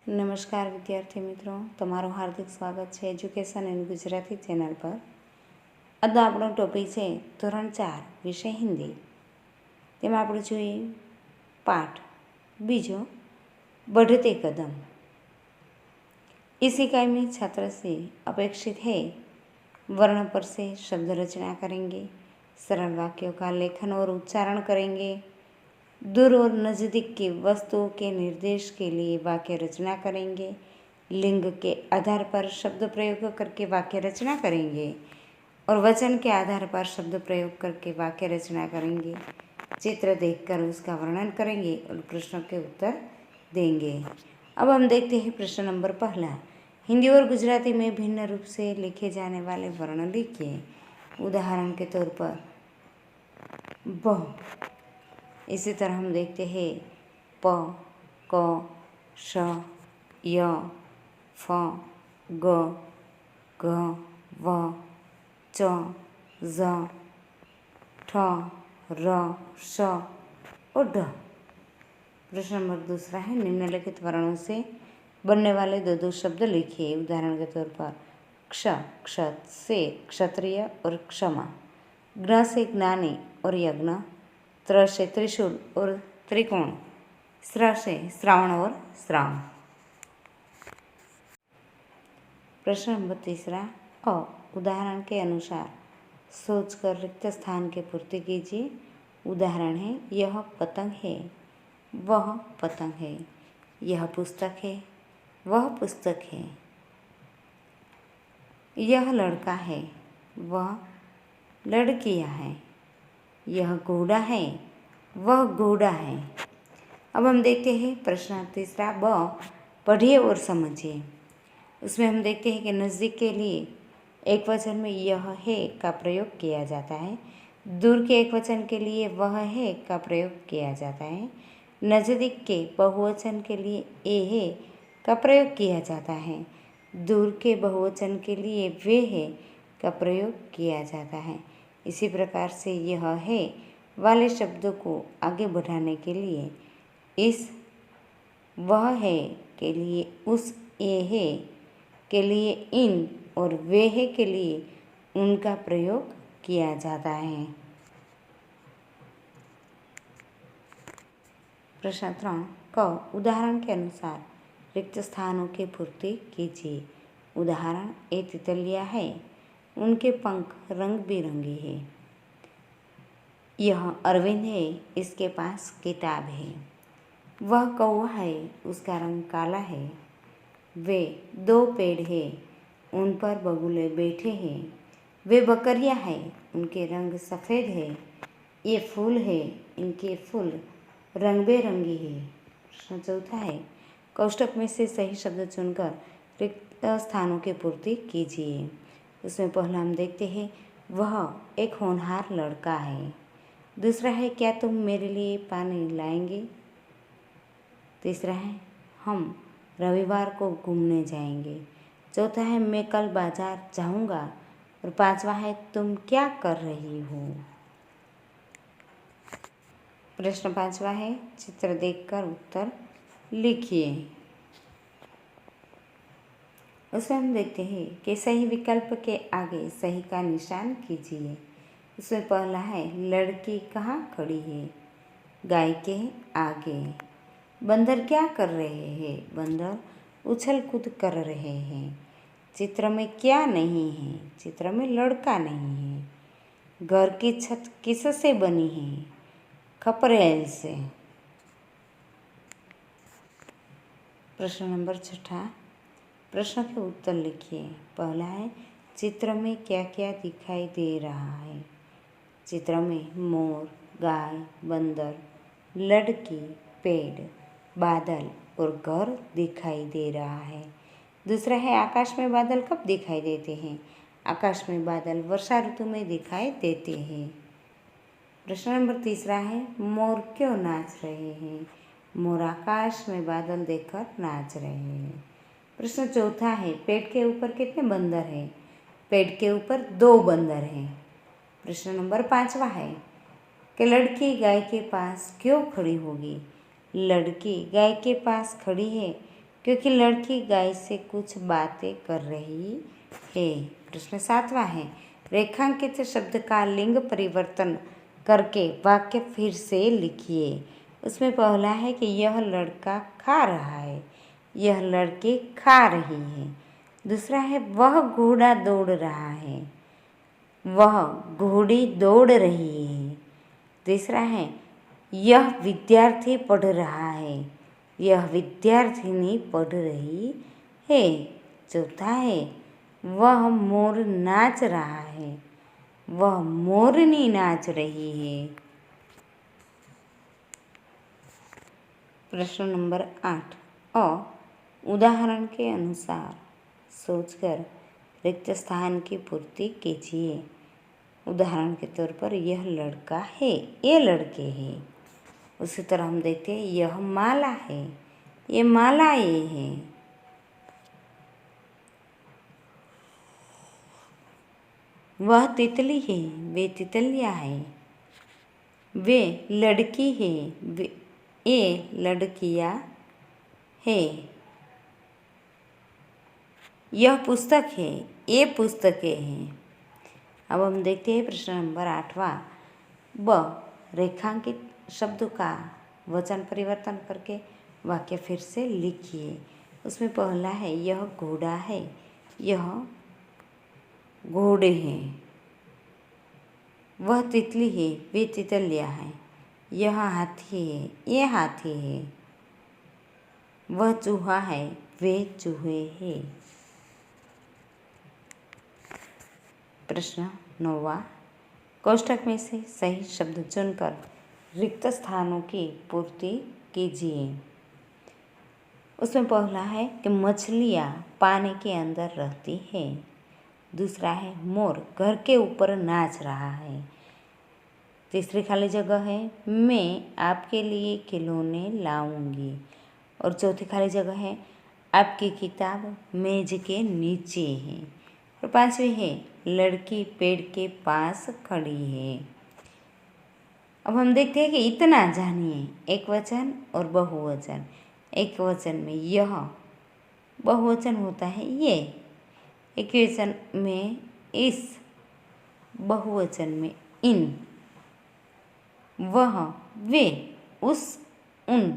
નમસ્કાર વિદ્યાર્થી મિત્રો, તમારું હાર્દિક સ્વાગત છે એજ્યુકેશન એન્ડ ગુજરાતી ચેનલ પર। આજનો આપણો ટોપિક છે ધોરણ 4 વિષય હિન્દી। તેમાં આપણે જોઈએ પાઠ બીજો बढ़ते कदम। इस इकाई में छात्र से अपेक्षित है वर्ण पर से शब्द रचना करेंगे, सरल वाक्यों का लेखन और उच्चारण करेंगे, दूर और नज़दीक की वस्तुओं के निर्देश के लिए वाक्य रचना करेंगे, लिंग के आधार पर शब्द प्रयोग करके वाक्य रचना करेंगे और वचन के आधार पर शब्द प्रयोग करके वाक्य रचना करेंगे, चित्र देखकर उसका वर्णन करेंगे और प्रश्नों के उत्तर देंगे। अब हम देखते हैं प्रश्न नंबर पहला। हिंदी और गुजराती में भिन्न रूप से लिखे जाने वाले वर्ण लिखिए। उदाहरण के तौर पर ब। इसी तरह हम देखते हैं प, क, श, य, फ, ग, घ, व, च, ज, ठ, र, श और ढ। प्रश्न नंबर दूसरा है निम्नलिखित वर्णों से बनने वाले दो शब्द लिखिए। उदाहरण के तौर पर क्ष, क्षत से क्षत्रिय और क्षमा, ज्ञ से ज्ञानी और यज्ञ, त्र से त्रिशूल और त्रिकोण, स्र से श्रावण और श्रावण। प्रश्न नंबर तीसरा अ। उदाहरण के अनुसार सोचकर रिक्त स्थान की पूर्ति कीजिए। उदाहरण है यह पतंग है, वह पतंग है, यह पुस्तक है, वह पुस्तक है, यह लड़का है, वह लड़कियां है, यह घोड़ा है, वह घोड़ा है। अब हम देखते हैं प्रश्न तीसरा ब। पढ़िए और समझिए। उसमें हम देखते हैं कि नज़दीक के लिए एक वचन में यह है का प्रयोग किया जाता है, दूर के एक वचन के लिए वह है का प्रयोग किया जाता है, नज़दीक के बहुवचन के लिए ए है का प्रयोग किया जाता है, दूर के बहुवचन के लिए वे है का प्रयोग किया जाता है। इसी प्रकार से यह है वाले शब्दों को आगे बढ़ाने के लिए इस वह है के लिए उस, ए है के लिए इन और वे है के लिए उनका प्रयोग किया जाता है। प्रश्न 3 क। उदाहरण के अनुसार रिक्त स्थानों की पूर्ति कीजिए। उदाहरण ए तितलियाँ है, उनके पंख रंग बिरंगे हैं। यह अरविंद है, इसके पास किताब है। वह कौवा है, उसका रंग काला है। वे दो पेड़ हैं, उन पर बगुले बैठे हैं। वे बकरियां हैं, उनके रंग सफ़ेद है। ये फूल है, इनके फूल रंग बेरंगी है। प्रश्न चौथा है कोष्टक में से सही शब्द चुनकर रिक्त स्थानों की पूर्ति कीजिए। उसमें पहला हम देखते हैं वह एक होनहार लड़का है। दूसरा है क्या तुम मेरे लिए पानी लाएंगे। तीसरा है हम रविवार को घूमने जाएंगे। चौथा है मैं कल बाजार जाऊंगा और पांचवा है तुम क्या कर रही हो। प्रश्न पांचवा है चित्र देखकर उत्तर लिखिए। उसमें हम देखते हैं कि सही विकल्प के आगे सही का निशान कीजिए। उसमें पहला है लड़की कहाँ खड़ी है, गाय के आगे। बंदर क्या कर रहे हैं, बंदर उछल कूद कर रहे हैं। चित्र में क्या नहीं है, चित्र में लड़का नहीं है। घर की छत किससे बनी है, खपरेल से। प्रश्न नंबर 6। प्रश्न के उत्तर लिखिए। पहला है चित्र में क्या क्या दिखाई दे रहा है। चित्र में मोर, गाय, बंदर, लड़की, पेड़, बादल और घर दिखाई दे रहा है। दूसरा है आकाश में बादल कब दिखाई देते हैं। आकाश में बादल वर्षा ऋतु में दिखाई देते हैं। प्रश्न नंबर तीसरा है मोर क्यों नाच रहे हैं। मोर आकाश में बादल देखकर नाच रहे हैं। प्रश्न चौथा है पेड़ के ऊपर कितने बंदर हैं। पेड़ के ऊपर 2 बंदर हैं। प्रश्न नंबर 5वां है कि लड़की गाय के पास क्यों खड़ी होगी। लड़की गाय के पास खड़ी है क्योंकि लड़की गाय से कुछ बातें कर रही है। प्रश्न 7वां है, रेखांकित शब्द का लिंग परिवर्तन करके वाक्य फिर से लिखिए। उसमें पहला है कि यह लड़का खा रहा है, यह लड़की खा रही है। दूसरा है वह घोड़ा दौड़ रहा है, वह घोड़ी दौड़ रही है। तीसरा है यह विद्यार्थी पढ़ रहा है, यह विद्यार्थिनी पढ़ रही है। चौथा है वह मोर नाच रहा है, वह मोरनी नाच रही है। प्रश्न नंबर 8 अ उदाहरण के अनुसार सोचकर रिक्त स्थान की पूर्ति कीजिए। उदाहरण के तौर पर यह लड़का है, ये लड़के हैं। उसी तरह हम देखते हैं यह माला है, ये मालाएं हैं। वह तितली है, वे तितलियाँ हैं। वे लड़की है, ये लड़कियाँ हैं। यह पुस्तक है, ये पुस्तकें हैं। अब हम देखते हैं प्रश्न नंबर 8वां ब रेखांकित शब्द का वचन परिवर्तन करके वाक्य फिर से लिखिए। उसमें पहला है यह घोड़ा है, यह घोड़े हैं। वह तितली है, वे तितलियाँ हैं। यह हाथी है, ये हाथी है। वह चूहा है, वे चूहे हैं। प्रश्न 9वां कोष्ठक में से सही शब्द चुनकर रिक्त स्थानों की पूर्ति कीजिए। उसमें पहला है कि मछलियाँ पानी के अंदर रहती हैं। दूसरा है मोर घर के ऊपर नाच रहा है। तीसरी खाली जगह है मैं आपके लिए खिलौने लाऊंगी। और चौथी खाली जगह है आपकी किताब मेज के नीचे है। और पांचवी है लड़की पेड़ के पास खड़ी है। अब हम देखते हैं कि इतना जानिए एक वचन और बहुवचन। एक वचन में यह, बहुवचन होता है ये। एक वचन में इस, बहुवचन में इन। वह, वे, उस, उन।